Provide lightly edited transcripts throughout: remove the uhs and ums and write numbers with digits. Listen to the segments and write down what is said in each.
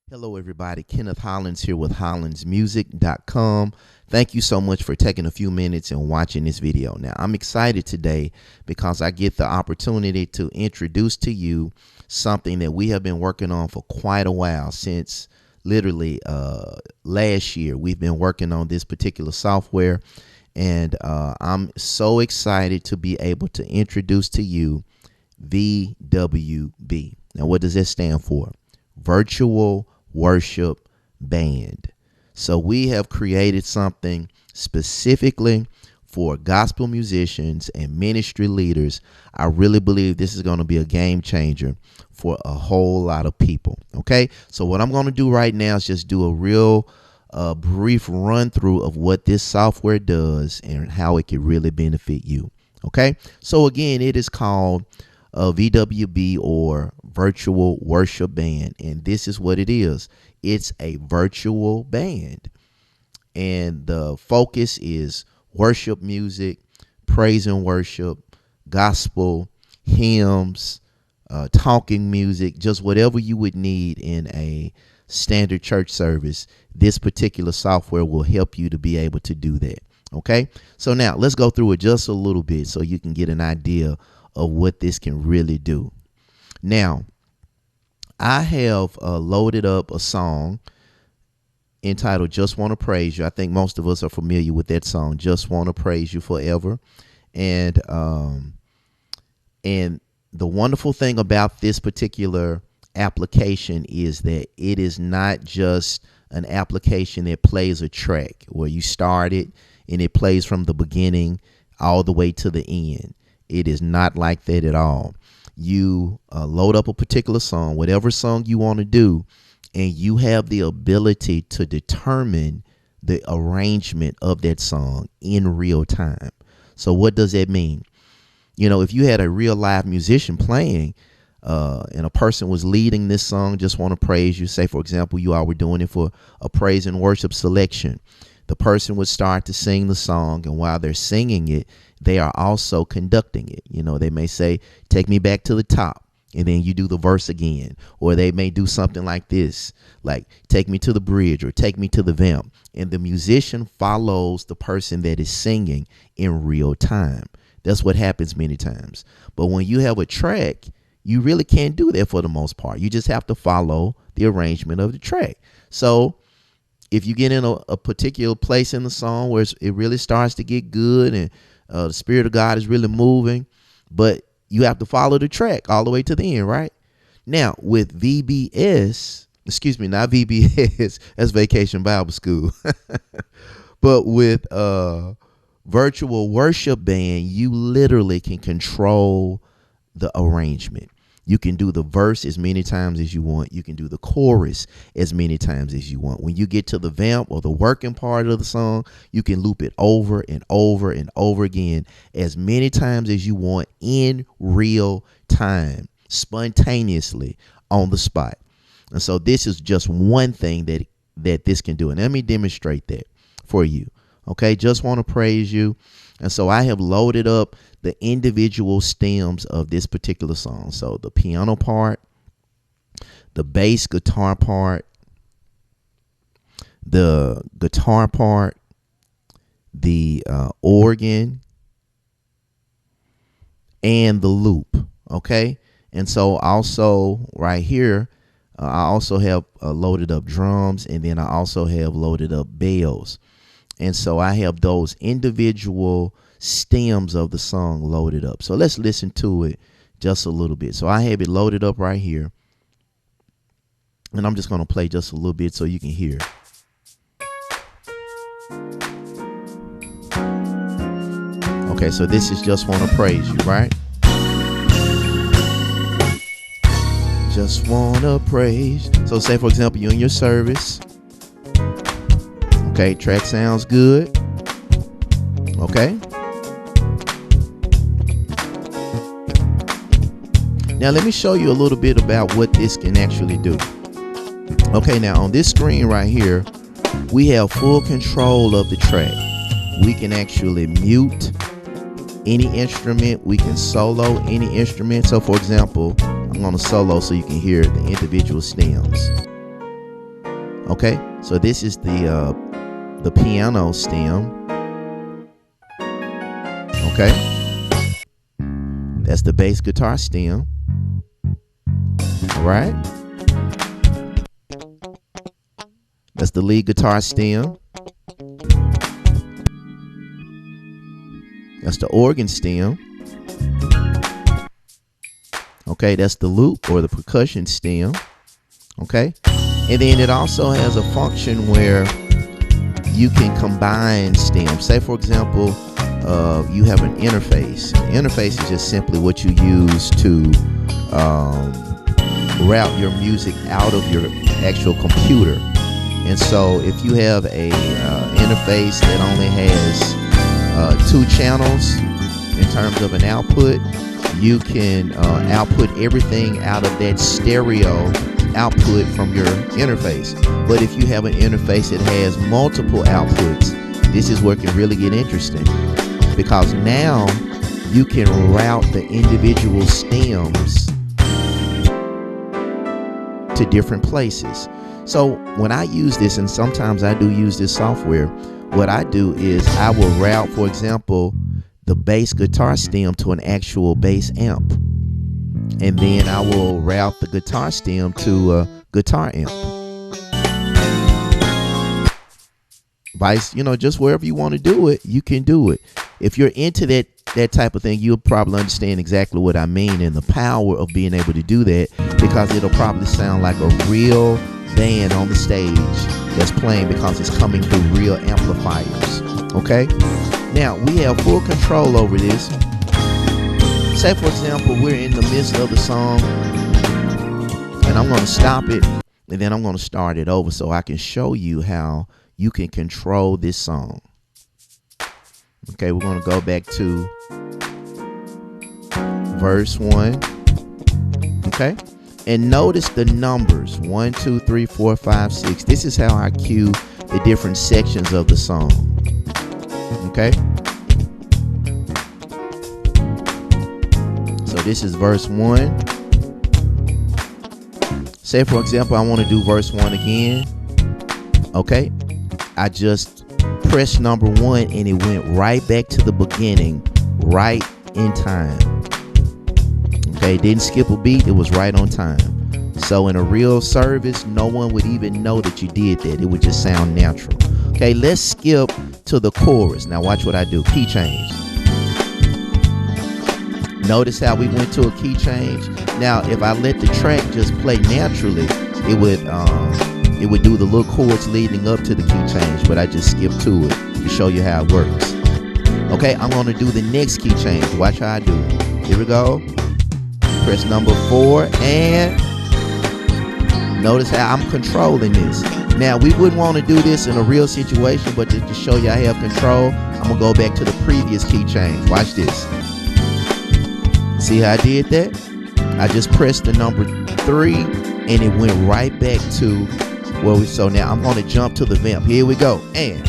Hello, everybody. Kenneth Hollins here with HollinsMusic.com. Thank you so much for taking a few minutes and watching this video. Now, I'm excited today because I get the opportunity to introduce to you something that we have been working on for quite a while. Since literally last year, we've been working on this particular software, and I'm so excited to be able to introduce to you VWB. Now, what does that stand for? Virtual Worship Band. So we have created something specifically for gospel musicians and ministry leaders. I really believe this is going to be a game changer for a whole lot of people. Okay, so what I'm going to do right now is just do a real brief run through of what this software does and how it can really benefit you. Okay, so again, it is called VWB, or Virtual Worship Band, and this is what it is. It's a virtual band, and the focus is worship music, praise and worship, gospel, hymns, talking music, just whatever you would need in a standard church service. This particular software will help you to be able to do that. Okay, so now let's go through it just a little bit so you can get an idea of what this can really do. Now, I have loaded up a song entitled Just Want to Praise You. I think most of us are familiar with that song, Just Want to Praise You Forever. And the wonderful thing about this particular application is that it is not just an application that plays a track where you start it and it plays from the beginning all the way to the end. It is not like that at all. You load up a particular song, whatever song you want to do, and you have the ability to determine the arrangement of that song in real time. So what does that mean? You know, if you had a real live musician playing and a person was leading this song, Just Want to Praise You, say, for example, you all were doing it for a praise and worship selection. The person would start to sing the song, and while they're singing it, they are also conducting it. You know, they may say, take me back to the top, and then you do the verse again. Or they may do something like this, like take me to the bridge or take me to the vamp. And the musician follows the person that is singing in real time. That's what happens many times. But when you have a track, you really can't do that for the most part. You just have to follow the arrangement of the track. So if you get in a particular place in the song where it really starts to get good and the Spirit of God is really moving, but you have to follow the track all the way to the end, right? Now, with VBS, excuse me, not VBS, that's Vacation Bible School, but with Virtual Worship Band, you literally can control the arrangement. You can do the verse as many times as you want. You can do the chorus as many times as you want. When you get to the vamp or the working part of the song, you can loop it over and over and over again as many times as you want in real time, spontaneously on the spot. And so this is just one thing that this can do. And let me demonstrate that for you. Okay, Just Want to Praise You. And so I have loaded up the individual stems of this particular song. So the piano part, the bass guitar part, the guitar part, the organ, and the loop. Okay. And so also right here, I also have loaded up drums, and then I also have loaded up bells. And so I have those individual stems of the song loaded up. So let's listen to it just a little bit. So I have it loaded up right here, and I'm just going to play just a little bit so you can hear. Okay, so this is Just Want to Praise You, right? Just want to praise. So say, for example, you're in your service. Okay, track sounds good. Okay. Now let me show you a little bit about what this can actually do. Okay, now on this screen right here, we have full control of the track. We can actually mute any instrument. We can solo any instrument. So for example, I'm going to solo so you can hear the individual stems. Okay, so this is the piano stem. Okay, that's the bass guitar stem. All right, that's the lead guitar stem. That's the organ stem. Okay, that's the loop or the percussion stem. Okay, and then it also has a function where you can combine stems. Say, for example, you have an interface. The interface is just simply what you use to route your music out of your actual computer. And so if you have a interface that only has 2 channels in terms of an output, you can output everything out of that stereo output from your interface. But if you have an interface that has multiple outputs, this is where it can really get interesting, because now you can route the individual stems to different places. So when I use this, and sometimes I do use this software, what I do is I will route, for example, the bass guitar stem to an actual bass amp, and then I will route the guitar stem to a guitar amp. Vice, just wherever you want to do it, you can do it. If you're into that type of thing, you'll probably understand exactly what I mean and the power of being able to do that, because it'll probably sound like a real band on the stage that's playing, because it's coming through real amplifiers. Okay, now we have full control over this. Say, for example, we're in the midst of the song and I'm going to stop it, and then I'm going to start it over so I can show you how you can control this song. Okay, we're going to go back to verse 1. Okay, and notice the numbers 1, 2, 3, 4, 5, 6. This is how I cue the different sections of the song. Okay, so this is verse 1. Say, for example, I want to do verse 1 again. Okay, I just pressed number 1 and it went right back to the beginning, right in time. Okay, didn't skip a beat, it was right on time. So in a real service, no one would even know that you did that. It would just sound natural. Okay, let's skip to the chorus. Now watch what I do. Key change. Notice how we went to a key change. Now if I let the track just play naturally, it would do the little chords leading up to the key change, but I just skipped to it to show you how it works. Okay, I'm going to do the next key change. Watch how I do it. Here we go. Press number 4 and notice how I'm controlling this. Now we wouldn't want to do this in a real situation, but to show you I have control, I'm going to go back to the previous key change. Watch this. See how I did that? I just pressed the number 3 and it went right back to where we. So now I'm going to jump to the vamp. Here we go. And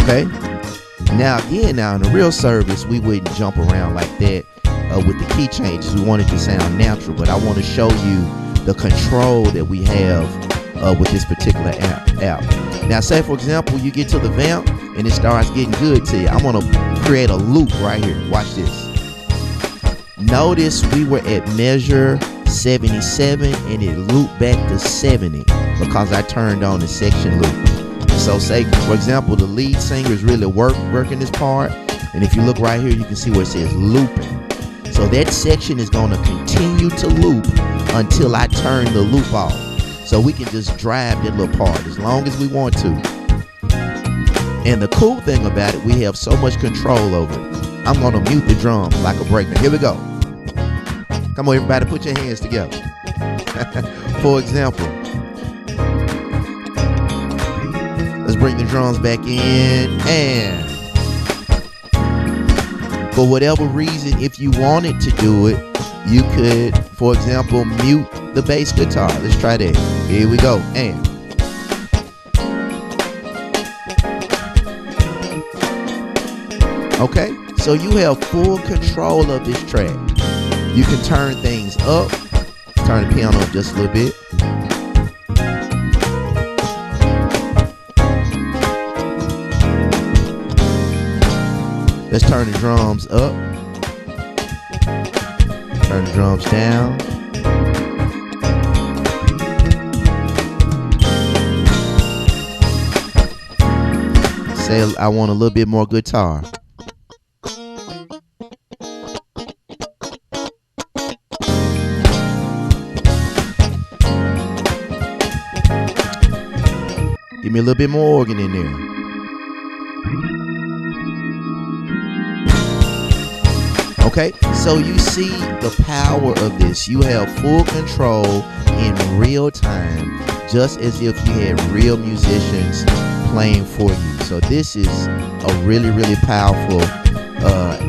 okay. Now again, in a real service, we wouldn't jump around like that with the key changes. We want it to sound natural, but I want to show you the control that we have with this particular app. Now say, for example, you get to the vamp and it starts getting good to you. I'm going to create a loop right here. Watch this. Notice we were at measure 77 and it looped back to 70 because I turned on the section loop. So say, for example, the lead singer is really working this part, and if you look right here, you can see where it says looping. So that section is going to continue to loop until I turn the loop off. So we can just drive that little part as long as we want to. And the cool thing about it, we have so much control over it. I'm going to mute the drums like a breakman. Here we go. Come on, everybody, put your hands together. For example, let's bring the drums back in, and for whatever reason, if you wanted to do it, you could, for example, mute the bass guitar. Let's try that. Here we go. And okay, so you have full control of this track. You can turn things up, turn the piano up just a little bit. Let's turn the drums up. Turn the drums down. Say I want a little bit more guitar. Give me a little bit more organ in there. Okay, so you see the power of this. You have full control in real time, just as if you had real musicians playing for you. So this is a really, really powerful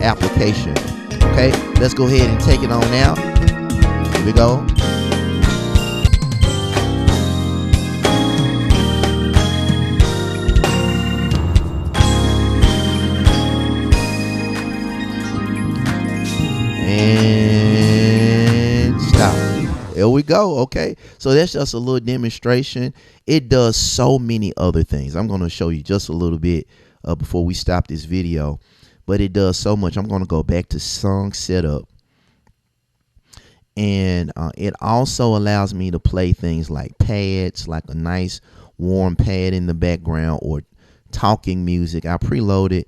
application. Okay, let's go ahead and take it on out. Here we go. And stop. There we go. Okay, so that's just a little demonstration. It does so many other things. I'm going to show you just a little bit before we stop this video, but it does so much. I'm going to go back to song setup, and it also allows me to play things like pads, like a nice warm pad in the background, or talking music. I preloaded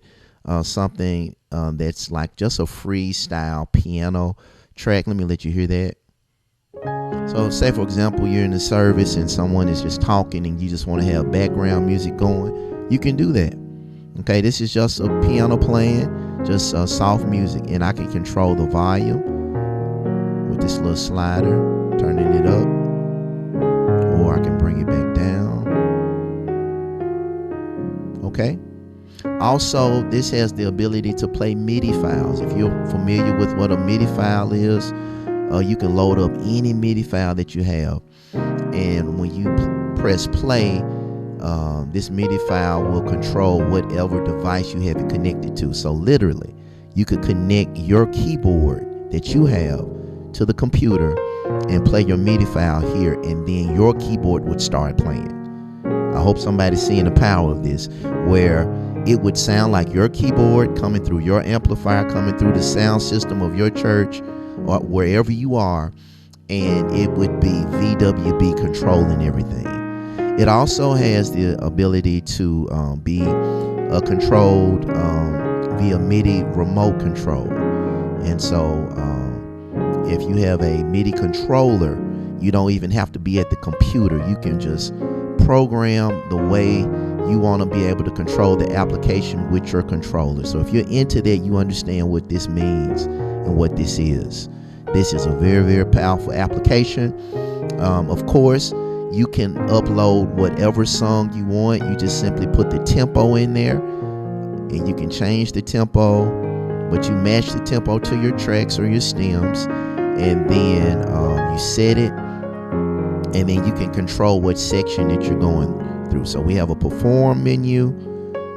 something that's like just a freestyle piano track. Let me let you hear that. So say for example you're in the service and someone is just talking and you just want to have background music going, you can do that. Okay, this is just a piano playing, just soft music, and I can control the volume with this little slider, turning it up, or I can bring it back down. Okay. Also, this has the ability to play MIDI files. If you're familiar with what a MIDI file is, you can load up any MIDI file that you have, and when you press play, this MIDI file will control whatever device you have it connected to. So literally, you could connect your keyboard that you have to the computer and play your MIDI file here, and then your keyboard would start playing. I hope somebody's seeing the power of this, where it would sound like your keyboard coming through your amplifier, coming through the sound system of your church or wherever you are, and it would be VWB controlling everything. It also has the ability to be controlled via MIDI remote control. And so if you have a MIDI controller, you don't even have to be at the computer. You can just program the way you want to be able to control the application with your controller. So if you're into that, you understand what this means and what this is. This is a very, very powerful application. Of course, you can upload whatever song you want. You just simply put the tempo in there, and you can change the tempo, but you match the tempo to your tracks or your stems, and then you set it, and then you can control what section that you're going through. So we have a perform menu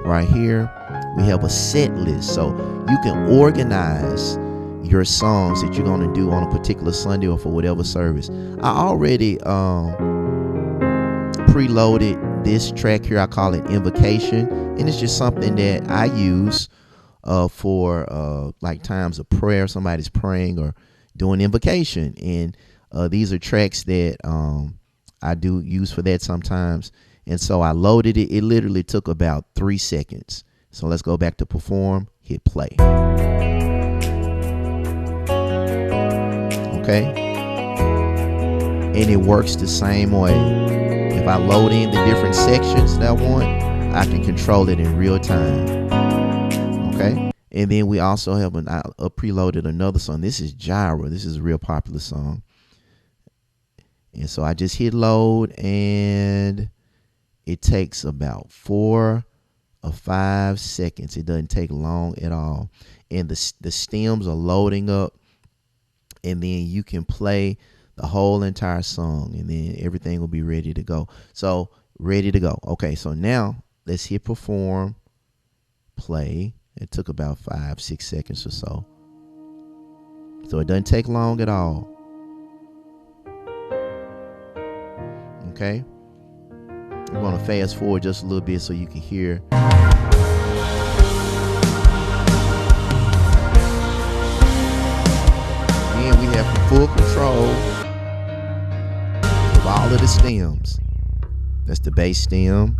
right here. We have a set list, so you can organize your songs that you're going to do on a particular Sunday or for whatever service. I already preloaded this track here. I call it Invocation, and it's just something that I use for like times of prayer. Somebody's praying or doing invocation, and these are tracks that I do use for that sometimes. And so I loaded it. It literally took about 3 seconds. So let's go back to perform, hit play. Okay, and it works the same way. If I load in the different sections that I want, I can control it in real time. Okay, and then we also have I preloaded another song. This is Gyra. This is a real popular song, and so I just hit load, and it takes about 4 or 5 seconds. It doesn't take long at all, and the stems are loading up. And then you can play the whole entire song, and then everything will be ready to go. So ready to go. Okay, so now let's hit perform, play. It took about 5-6 seconds or so. So it doesn't take long at all. Okay, I'm going to fast forward just a little bit so you can hear. again, we have the full control of all of the stems. That's the bass stem,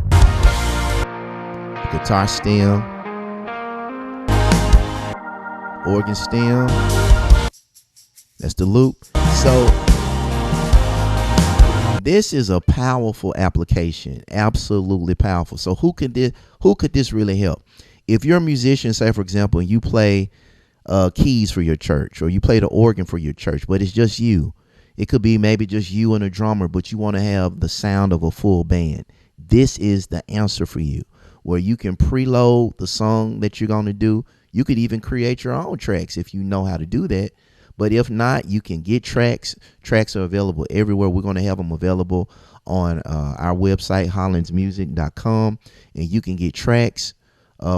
the guitar stem, organ stem. That's the loop. So this is a powerful application, absolutely powerful. So who could this really help? If you're a musician, say for example, you play keys for your church, or you play the organ for your church, but it's just you. It could be maybe just you and a drummer, but you want to have the sound of a full band. This is the answer for you, where you can preload the song that you're going to do. You could even create your own tracks if you know how to do that. But if not, you can get tracks. Tracks are available everywhere. We're going to have them available on our website, hollandsmusic.com, and you can get tracks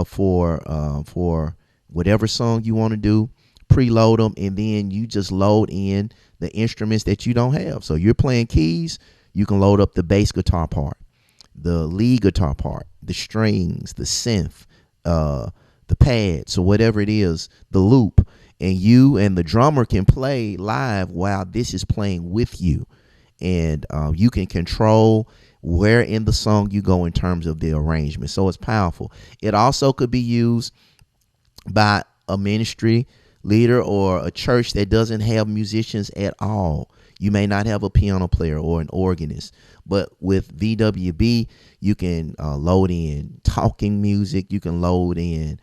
for whatever song you want to do. Preload them, and then you just load in the instruments that you don't have. So you're playing keys, you can load up the bass guitar part, the lead guitar part, the strings, the synth, the pads, or whatever it is, the loop. And you and the drummer can play live while this is playing with you. And you can control where in the song you go in terms of the arrangement. So it's powerful. It also could be used by a ministry leader or a church that doesn't have musicians at all. You may not have a piano player or an organist, but with VWB, you can load in talking music. You can load in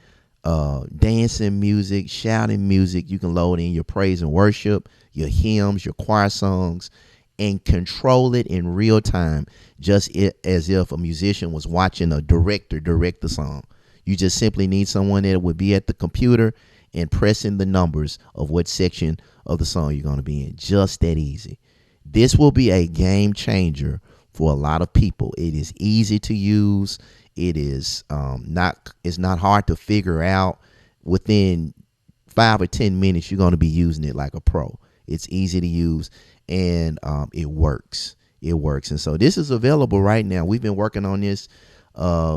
dancing music, shouting music. You can load in your praise and worship, your hymns, your choir songs, and control it in real time, just as if a musician was watching a director direct the song. You just simply need someone that would be at the computer and pressing the numbers of what section of the song you're going to be in. Just that easy. This will be a game changer for a lot of people. It is easy to use. It is it's not hard to figure out. Within 5 or 10 minutes, you're going to be using it like a pro. It's easy to use, and it works. It works. And so this is available right now. We've been working on this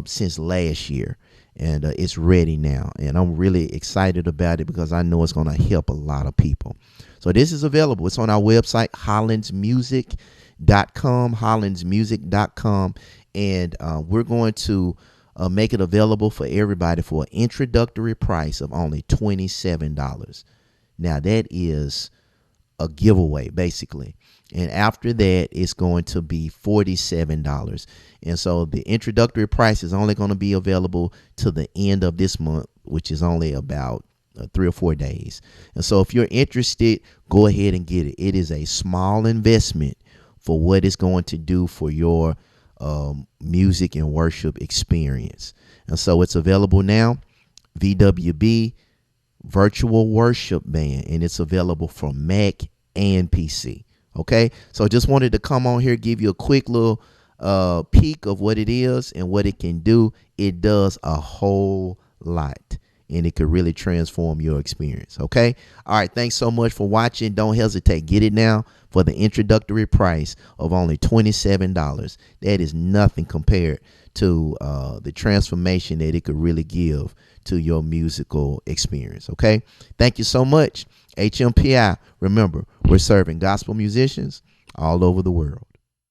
since last year, and it's ready now. And I'm really excited about it because I know it's going to help a lot of people. So this is available. It's on our website, hollandsmusic.com, hollandsmusic.com. And we're going to make it available for everybody for an introductory price of only $27. Now, that is a giveaway, basically. And after that, it's going to be $47. And so the introductory price is only going to be available to the end of this month, which is only about 3 or 4 days. And so if you're interested, go ahead and get it. It is a small investment for what it's going to do for your music and worship experience. And so it's available now, VWB Virtual Worship Band, and it's available for Mac and PC. Okay, so just wanted to come on here, give you a quick little peek of what it is and what it can do. It does a whole lot, and it could really transform your experience. Okay, all right, thanks so much for watching. Don't hesitate, get it now for the introductory price of only $27. That is nothing compared to the transformation that it could really give to your musical experience. Okay, thank you so much. HMPI, remember, we're serving gospel musicians all over the world.